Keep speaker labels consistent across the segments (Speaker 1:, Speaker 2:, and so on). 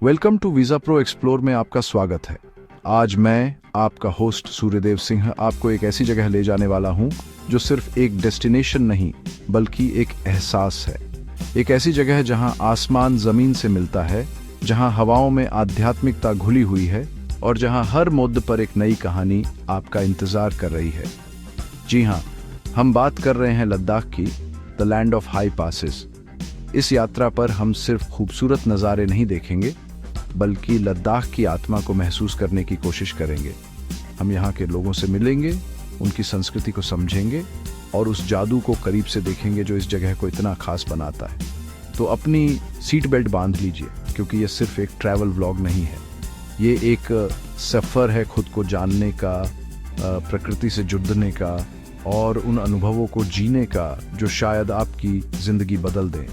Speaker 1: Welcome to visa pro explore में आपका स्वागत है। आज मैं आपका होस्ट सूर्यदेव सिंह आपको एक ऐसी जगह ले जाने वाला हूं जो सिर्फ एक डेस्टिनेशन नहीं बल्कि एक एहसास है। एक ऐसी जगह है जहां आसमान जमीन से मिलता है, जहां हवाओं में आध्यात्मिकता घुली हुई है और जहां हर मोड़ पर एक नई कहानी आपका इंतजार कर रही है। जी हाँ, हम बात कर रहे हैं लद्दाख की, the land of high passes. इस यात्रा पर हम सिर्फ खूबसूरत नज़ारे नहीं देखेंगे बल्कि लद्दाख की आत्मा को महसूस करने की कोशिश करेंगे। हम यहाँ के लोगों से मिलेंगे, उनकी संस्कृति को समझेंगे और उस जादू को करीब से देखेंगे जो इस जगह को इतना खास बनाता है। तो अपनी सीट बेल्ट बांध लीजिए, क्योंकि ये सिर्फ एक ट्रैवल व्लॉग नहीं है, ये एक सफ़र है खुद को जानने का, प्रकृति से जुड़ने का और उन अनुभवों को जीने का जो शायद आपकी ज़िंदगी बदल दें।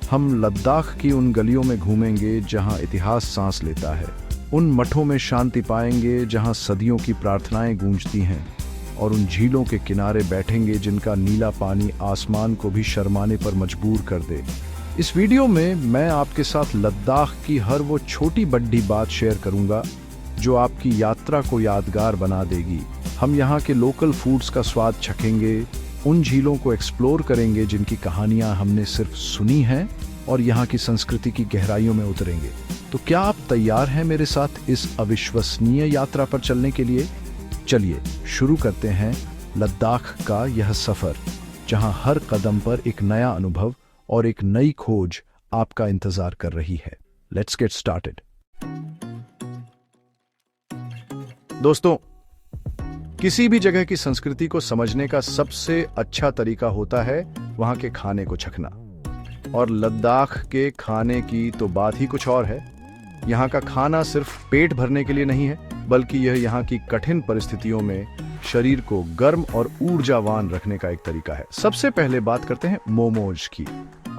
Speaker 1: हम लद्दाख की उन गलियों में घूमेंगे जहां इतिहास सांस लेता है, उन मठों में शांति पाएंगे जहां सदियों की प्रार्थनाएं गूंजती हैं और उन झीलों के किनारे बैठेंगे जिनका नीला पानी आसमान को भी शर्माने पर मजबूर कर दे। इस वीडियो में मैं आपके साथ लद्दाख की हर वो छोटी बड़ी बात शेयर करूंगा जो आपकी यात्रा को यादगार बना देगी। हम यहाँ के लोकल फूड्स का स्वाद चखेंगे, उन झीलों को एक्सप्लोर करेंगे जिनकी कहानियां हमने सिर्फ सुनी हैं और यहाँ की संस्कृति की गहराइयों में उतरेंगे। तो क्या आप तैयार हैं मेरे साथ इस अविश्वसनीय यात्रा पर चलने के लिए? चलिए शुरू करते हैं लद्दाख का यह सफर, जहां हर कदम पर एक नया अनुभव और एक नई खोज आपका इंतजार कर रही है। Let's get started. दोस्तों, किसी भी जगह की संस्कृति को समझने का सबसे अच्छा तरीका होता है वहां के खाने को चखना। और लद्दाख के खाने की तो बात ही कुछ और है। यहाँ का खाना सिर्फ पेट भरने के लिए नहीं है, बल्कि यह यहाँ की कठिन परिस्थितियों में शरीर को गर्म और ऊर्जावान रखने का एक तरीका है। सबसे पहले बात करते हैं मोमोज की।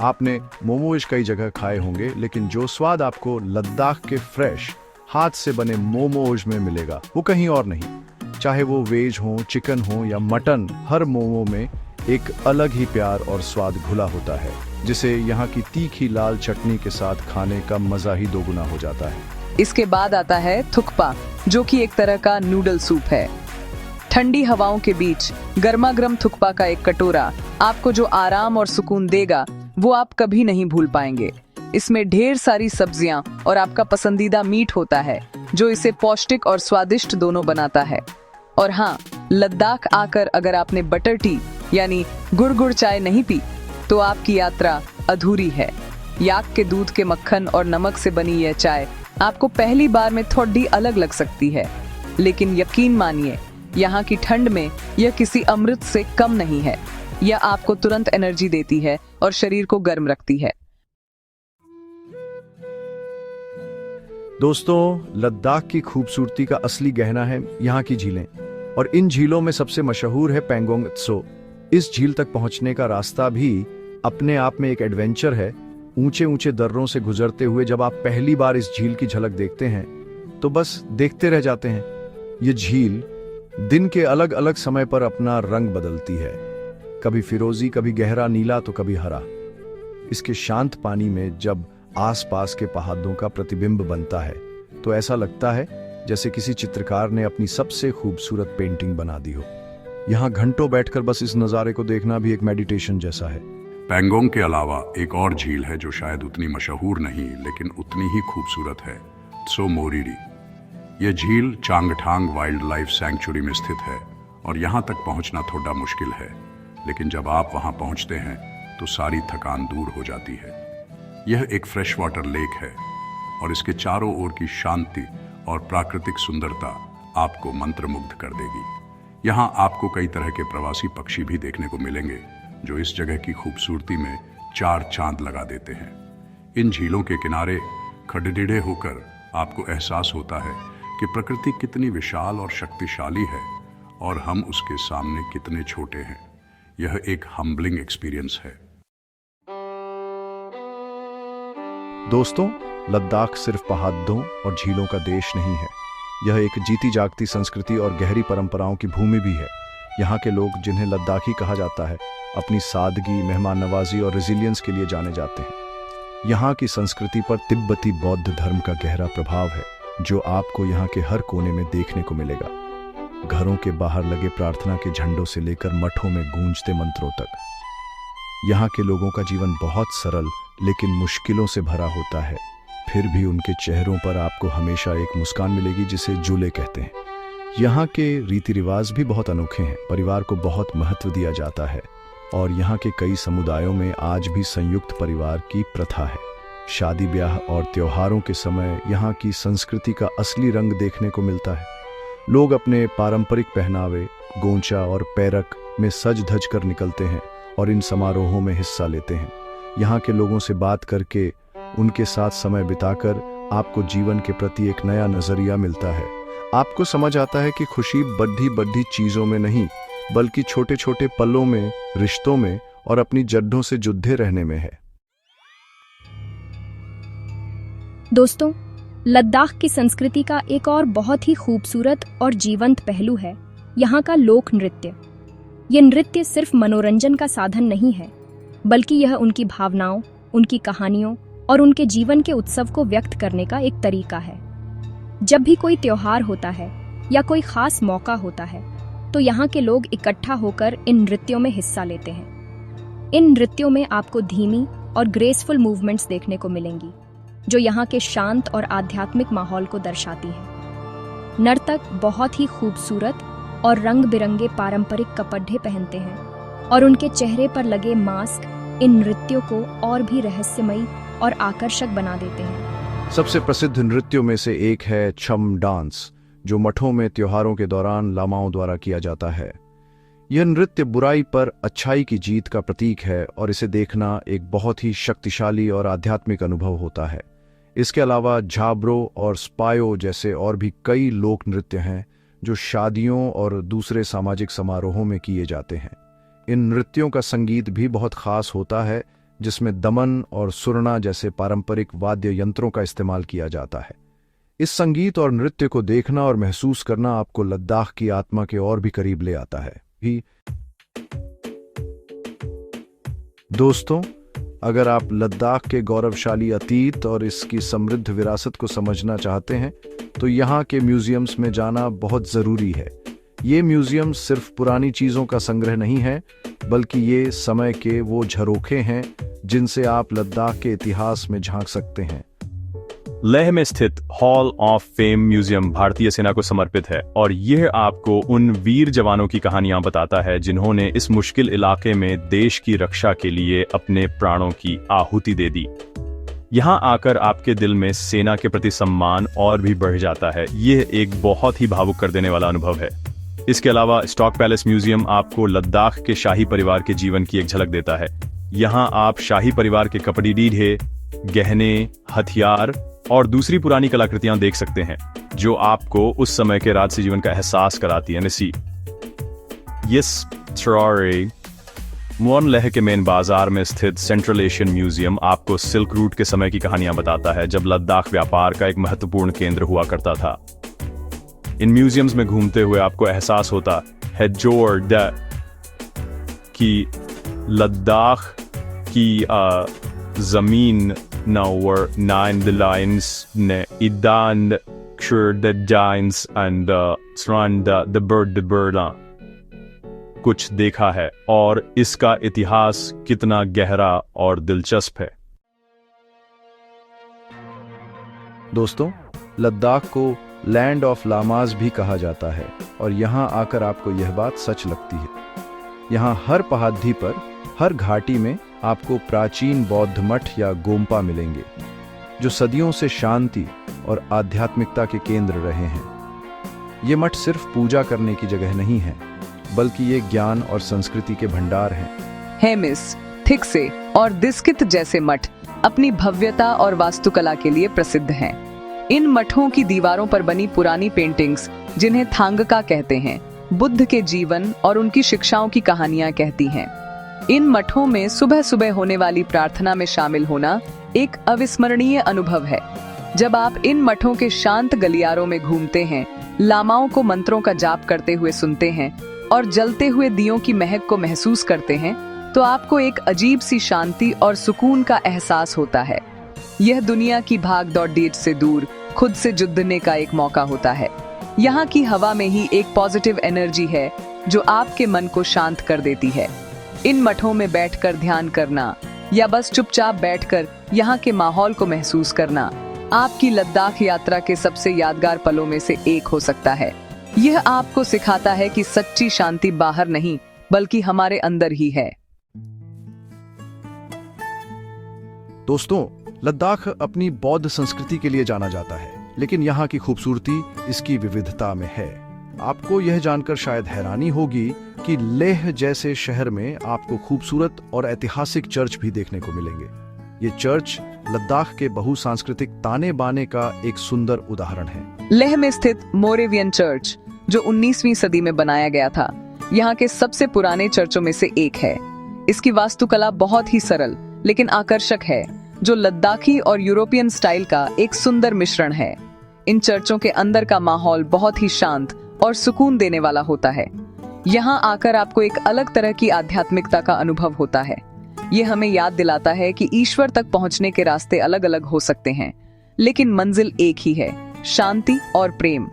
Speaker 1: आपने मोमोज कई जगह खाए होंगे, लेकिन जो स्वाद आपको लद्दाख के फ्रेश हाथ से बने मोमोज में मिलेगा वो कहीं और नहीं। चाहे वो वेज हो, चिकन हो या मटन, हर मोमो में एक अलग ही प्यार और स्वाद घुला होता है, जिसे यहाँ की तीखी लाल चटनी के साथ खाने का मजा ही दोगुना हो जाता है।
Speaker 2: इसके बाद आता है थुक्पा, जो कि एक तरह का नूडल सूप है। ठंडी हवाओं के बीच गर्मा गर्म थुक्पा का एक कटोरा आपको जो आराम और सुकून देगा वो आप कभी नहीं भूल पाएंगे। इसमें ढेर सारी सब्जियां और आपका पसंदीदा मीट होता है, जो इसे पौष्टिक और स्वादिष्ट दोनों बनाता है। और हाँ, लद्दाख आकर अगर आपने बटर टी यानी गुड़ चाय नहीं पी तो आपकी यात्रा अधूरी है। याक के दूध के मक्खन और नमक से बनी यह चाय आपको पहली बार में थोड़ी अलग लग सकती है, लेकिन यकीन मानिए, यहाँ की ठंड में यह किसी अमृत से कम नहीं है। यह आपको तुरंत एनर्जी देती है और शरीर को गर्म रखती है।
Speaker 1: दोस्तों, लद्दाख की खूबसूरती का असली गहना है यहाँ की झीलें, और इन झीलों में सबसे मशहूर है पेंगोंग त्सो। इस झील तक पहुंचने का रास्ता भी अपने आप में एक एडवेंचर है। ऊंचे ऊंचे दर्रों से गुजरते हुए जब आप पहली बार इस झील की झलक देखते हैं तो बस देखते रह जाते हैं। ये झील दिन के अलग अलग समय पर अपना रंग बदलती है, कभी फिरोजी, कभी गहरा नीला तो कभी हरा। इसके शांत पानी में जब आसपास के पहाड़ों का प्रतिबिंब बनता है तो ऐसा लगता है जैसे किसी चित्रकार ने अपनी सबसे खूबसूरत पेंटिंग बना दी हो। यहाँ घंटों बैठकर बस इस नज़ारे को देखना भी एक मेडिटेशन जैसा है।
Speaker 3: पेंगोंग के अलावा एक और झील है जो शायद उतनी मशहूर नहीं लेकिन उतनी ही खूबसूरत है, त्सो मोरिरी। यह झील चांगथांग वाइल्ड लाइफ सैंक्चुरी में स्थित है और यहाँ तक पहुँचना थोड़ा मुश्किल है, लेकिन जब आप वहाँ पहुँचते हैं तो सारी थकान दूर हो जाती है। यह एक फ्रेश वाटर लेक है और इसके चारों ओर की शांति और प्राकृतिक सुंदरता आपको मंत्रमुग्ध कर देगी। यहाँ आपको कई तरह के प्रवासी पक्षी भी देखने को मिलेंगे जो इस जगह की खूबसूरती में चार चांद लगा देते हैं। इन झीलों के किनारे खड़े होकर आपको एहसास होता है कि प्रकृति कितनी विशाल और शक्तिशाली है और हम उसके सामने कितने छोटे हैं। यह एक हम्बलिंग एक्सपीरियंस है।
Speaker 1: दोस्तों, लद्दाख सिर्फ पहाड़ों और झीलों का देश नहीं है, यह एक जीती जागती संस्कृति और गहरी परंपराओं की भूमि भी है। यहाँ के लोग, जिन्हें लद्दाखी कहा जाता है, अपनी सादगी, मेहमान नवाजी और रेजिलियंस के लिए जाने जाते हैं। यहाँ की संस्कृति पर तिब्बती बौद्ध धर्म का गहरा प्रभाव है, जो आपको यहाँ के हर कोने में देखने को मिलेगा। घरों के बाहर लगे प्रार्थना के झंडों से लेकर मठों में गूंजते मंत्रों तक, यहाँ के लोगों का जीवन बहुत सरल लेकिन मुश्किलों से भरा होता है। फिर भी उनके चेहरों पर आपको हमेशा एक मुस्कान मिलेगी, जिसे जूले कहते हैं। यहाँ के रीति रिवाज भी बहुत अनोखे हैं। परिवार को बहुत महत्व दिया जाता है और यहाँ के कई समुदायों में आज भी संयुक्त परिवार की प्रथा है। शादी ब्याह और त्योहारों के समय यहाँ की संस्कृति का असली रंग देखने को मिलता है। लोग अपने पारंपरिक पहनावे, गोंचा और पैरक में सज धज कर निकलते हैं और इन समारोहों में हिस्सा लेते हैं। यहाँ के लोगों से बात करके, उनके साथ समय बिताकर आपको जीवन के प्रति एक नया नजरिया मिलता है। आपको समझ आता है कि खुशी बड़ी बड़ी चीजों में नहीं, बल्कि छोटे छोटे पलों में, रिश्तों में और अपनी जड्डों से जुड़े रहने में है।
Speaker 4: दोस्तों, लद्दाख की संस्कृति का एक और बहुत ही खूबसूरत और जीवंत पहलू है यहाँ का लोक नृत्य। ये नृत्य सिर्फ मनोरंजन का साधन नहीं है, बल्कि यह उनकी भावनाओं, उनकी कहानियों और उनके जीवन के उत्सव को व्यक्त करने का एक तरीका है। जब भी कोई त्योहार होता है या कोई खास मौका होता है, तो यहाँ के लोग इकट्ठा होकर इन नृत्यों में हिस्सा लेते हैं। इन नृत्यों में आपको धीमी और ग्रेसफुल मूवमेंट्स देखने को मिलेंगी, जो यहाँ के शांत और आध्यात्मिक माहौल को दर्शाती हैं। नर्तक बहुत ही खूबसूरत और रंग बिरंगे पारंपरिक कपड़े पहनते हैं और उनके चेहरे पर लगे मास्क इन नृत्यों को और भी रहस्यमयी और आकर्षक बना देते हैं।
Speaker 1: सबसे प्रसिद्ध नृत्यों में से एक है छम डांस, जो मठों में त्योहारों के दौरान लामाओं द्वारा किया जाता है। यह नृत्य बुराई पर अच्छाई की जीत का प्रतीक है और इसे देखना एक बहुत ही शक्तिशाली और आध्यात्मिक अनुभव होता है। इसके अलावा झाब्रो और स्पायो जैसे और भी कई लोक नृत्य हैं जो शादियों और दूसरे सामाजिक समारोहों में किए जाते हैं। इन नृत्यों का संगीत भी बहुत खास होता है, जिसमें दमन और सुरना जैसे पारंपरिक वाद्य यंत्रों का इस्तेमाल किया जाता है। इस संगीत और नृत्य को देखना और महसूस करना आपको लद्दाख की आत्मा के और भी करीब ले आता है। दोस्तों, अगर आप लद्दाख के गौरवशाली अतीत और इसकी समृद्ध विरासत को समझना चाहते हैं, तो यहाँ के म्यूजियम्स में जाना बहुत ज़रूरी है। ये म्यूजियम सिर्फ पुरानी चीज़ों का संग्रह नहीं है, बल्कि ये समय के वो झरोखे हैं जिनसे आप लद्दाख के इतिहास में झांक सकते हैं।
Speaker 5: लेह में स्थित हॉल ऑफ फेम म्यूजियम भारतीय सेना को समर्पित है और यह आपको उन वीर जवानों की कहानियां बताता है जिन्होंने इस मुश्किल इलाके में देश की रक्षा के लिए अपने प्राणों की आहुति दे दी। यहां आकर आपके दिल में सेना के प्रति सम्मान और भी बढ़ जाता है। यह एक बहुत ही भावुक कर देने वाला अनुभव है। इसके अलावा स्टॉक पैलेस म्यूजियम आपको लद्दाख के शाही परिवार के जीवन की एक झलक देता है। यहाँ आप शाही परिवार के कपड़े, ढीढ़े, गहने, हथियार और दूसरी पुरानी कलाकृतियां देख सकते हैं, जो आपको उस समय के राजसी जीवन का एहसास कराती है। मोन लेह के मेन बाजार में स्थित सेंट्रल एशियन म्यूजियम आपको सिल्क रूट के समय की कहानियां बताता है, जब लद्दाख व्यापार का एक महत्वपूर्ण केंद्र हुआ करता था। इन म्यूजियम्स में घूमते हुए आपको एहसास होता है कि लद्दाख की जमीन नवर नाइन द लाइन्स ने इदान क्षुर the dines and strand the bird कुछ देखा है और इसका इतिहास कितना गहरा और दिलचस्प है।
Speaker 1: दोस्तों, लद्दाख को लैंड ऑफ लामाज भी कहा जाता है और यहाँ आकर आपको यह बात सच लगती है। यहाँ हर पहाड़ी पर, हर घाटी में आपको प्राचीन बौद्ध मठ या गोम्पा मिलेंगे, जो सदियों से शांति और आध्यात्मिकता के केंद्र रहे हैं। ये मठ सिर्फ पूजा करने की जगह नहीं है, बल्कि ये ज्ञान और संस्कृति के भंडार हैं।
Speaker 2: हेमिस, थिक्से और दिस्कित जैसे मठ अपनी भव्यता और वास्तुकला के लिए प्रसिद्ध हैं। इन मठों की दीवारों पर बनी पुरानी पेंटिंग्स, जिन्हें थांगका कहते हैं, बुद्ध के जीवन और उनकी शिक्षाओं की कहानियां कहती हैं। इन मठों में सुबह सुबह होने वाली प्रार्थना में शामिल होना एक अविस्मरणीय अनुभव है। जब आप इन मठों के शांत गलियारों में घूमते हैं, लामाओं को मंत्रों का जाप करते हुए सुनते हैं और जलते हुए दियों की महक को महसूस करते हैं, तो आपको एक अजीब सी शांति और सुकून का एहसास होता है। यह दुनिया की भाग दौड़ से दूर खुद से जुड़ने का एक मौका होता है। यहाँ की हवा में ही एक पॉजिटिव एनर्जी है जो आपके मन को शांत कर देती है। इन मठों में बैठकर ध्यान करना या बस चुपचाप बैठकर यहाँ के माहौल को महसूस करना आपकी लद्दाख यात्रा के सबसे यादगार पलों में से एक हो सकता है। यह आपको सिखाता है कि सच्ची शांति बाहर नहीं बल्कि हमारे अंदर ही है।
Speaker 1: दोस्तों, लद्दाख अपनी बौद्ध संस्कृति के लिए जाना जाता है, लेकिन यहाँ की खूबसूरती इसकी विविधता में है। आपको यह जानकर शायद हैरानी होगी कि लेह जैसे शहर में आपको खूबसूरत और ऐतिहासिक चर्च भी देखने को मिलेंगे। ये चर्च लद्दाख के बहुसांस्कृतिक ताने बाने का एक सुंदर उदाहरण है।
Speaker 2: लेह में स्थित मोरेवियन चर्च, जो 19वीं सदी में बनाया गया था, यहाँ के सबसे पुराने चर्चों में से एक है। इसकी वास्तुकला बहुत ही सरल लेकिन आकर्षक है, जो लद्दाखी और यूरोपियन स्टाइल का एक सुंदर मिश्रण है। इन चर्चों के अंदर का माहौल बहुत ही शांत और सुकून देने वाला होता है। यहाँ आकर आपको एक अलग तरह की आध्यात्मिकता का अनुभव होता है। ये हमें याद दिलाता है कि ईश्वर तक पहुँचने के रास्ते अलग अलग हो सकते हैं, लेकिन मंजिल एक ही है, शांति और प्रेम।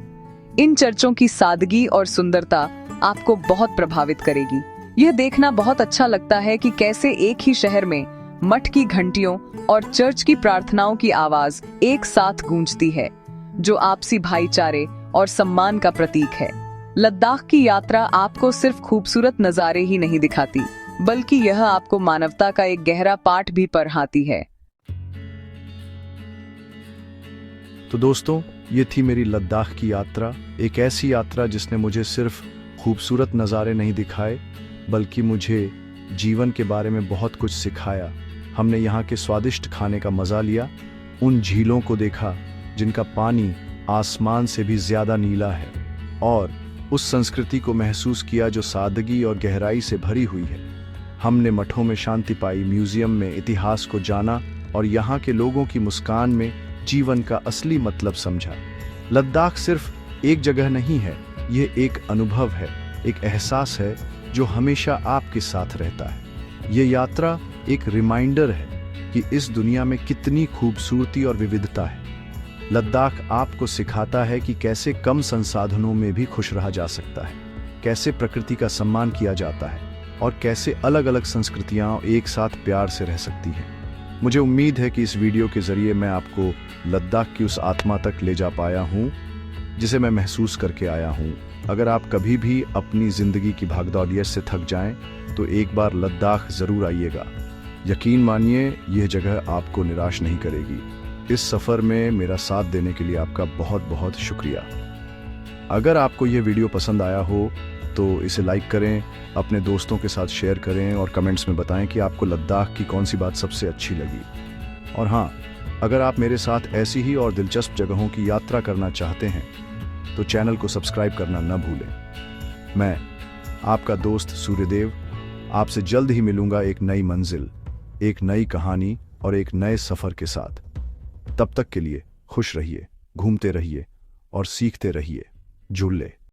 Speaker 2: इन चर्चों की सादगी और सुंदरता आपको बहुत प्रभावित करेगी। यह देखना बहुत अच्छा लगता है कि कैसे एक ही शहर में मठ की घंटियों और चर्च की प्रार्थनाओं की आवाज एक साथ गूंजती है, जो आपसी भाईचारे और सम्मान का प्रतीक है। लद्दाख की यात्रा आपको सिर्फ खूबसूरत नज़ारे ही नहीं दिखाती, बल्कि यह आपको मानवता का एक गहरा पाठ भी पढ़ाती है।
Speaker 1: तो दोस्तों, ये थी मेरी लद्दाख की यात्रा। एक ऐसी यात्रा जिसने मुझे सिर्फ खूबसूरत नज़ारे नहीं दिखाए, बल्कि मुझे जीवन के बारे में बहुत कुछ सिखाया। हमने यहाँ के स्वादिष्ट खाने का मज़ा लिया, उन झीलों को देखा जिनका पानी आसमान से भी ज़्यादा नीला है, और उस संस्कृति को महसूस किया जो सादगी और गहराई से भरी हुई है। हमने मठों में शांति पाई, म्यूजियम में इतिहास को जाना और यहाँ के लोगों की मुस्कान में जीवन का असली मतलब समझा। लद्दाख सिर्फ एक जगह नहीं है, यह एक अनुभव है, एक एहसास है जो हमेशा आपके साथ रहता है। ये यात्रा एक रिमाइंडर है कि इस दुनिया में कितनी खूबसूरती और विविधता है। लद्दाख आपको सिखाता है कि कैसे कम संसाधनों में भी खुश रहा जा सकता है, कैसे प्रकृति का सम्मान किया जाता है और कैसे अलग अलग संस्कृतियां एक साथ प्यार से रह सकती हैं। मुझे उम्मीद है कि इस वीडियो के जरिए मैं आपको लद्दाख की उस आत्मा तक ले जा पाया हूं जिसे मैं महसूस करके आया हूं। अगर आप कभी भी अपनी जिंदगी की भागदौड़ से थक जाएं तो एक बार लद्दाख जरूर आइएगा। यकीन मानिए, यह जगह आपको निराश नहीं करेगी। इस सफर में मेरा साथ देने के लिए आपका बहुत बहुत शुक्रिया। अगर आपको यह वीडियो पसंद आया हो तो इसे लाइक करें, अपने दोस्तों के साथ शेयर करें और कमेंट्स में बताएं कि आपको लद्दाख की कौन सी बात सबसे अच्छी लगी। और हाँ, अगर आप मेरे साथ ऐसी ही और दिलचस्प जगहों की यात्रा करना चाहते हैं तो चैनल को सब्सक्राइब करना न भूलें। मैं आपका दोस्त सूर्यदेव आपसे जल्द ही मिलूंगा एक नई मंजिल, एक नई कहानी और एक नए सफर के साथ। तब तक के लिए खुश रहिए, घूमते रहिए और सीखते रहिए। झूले।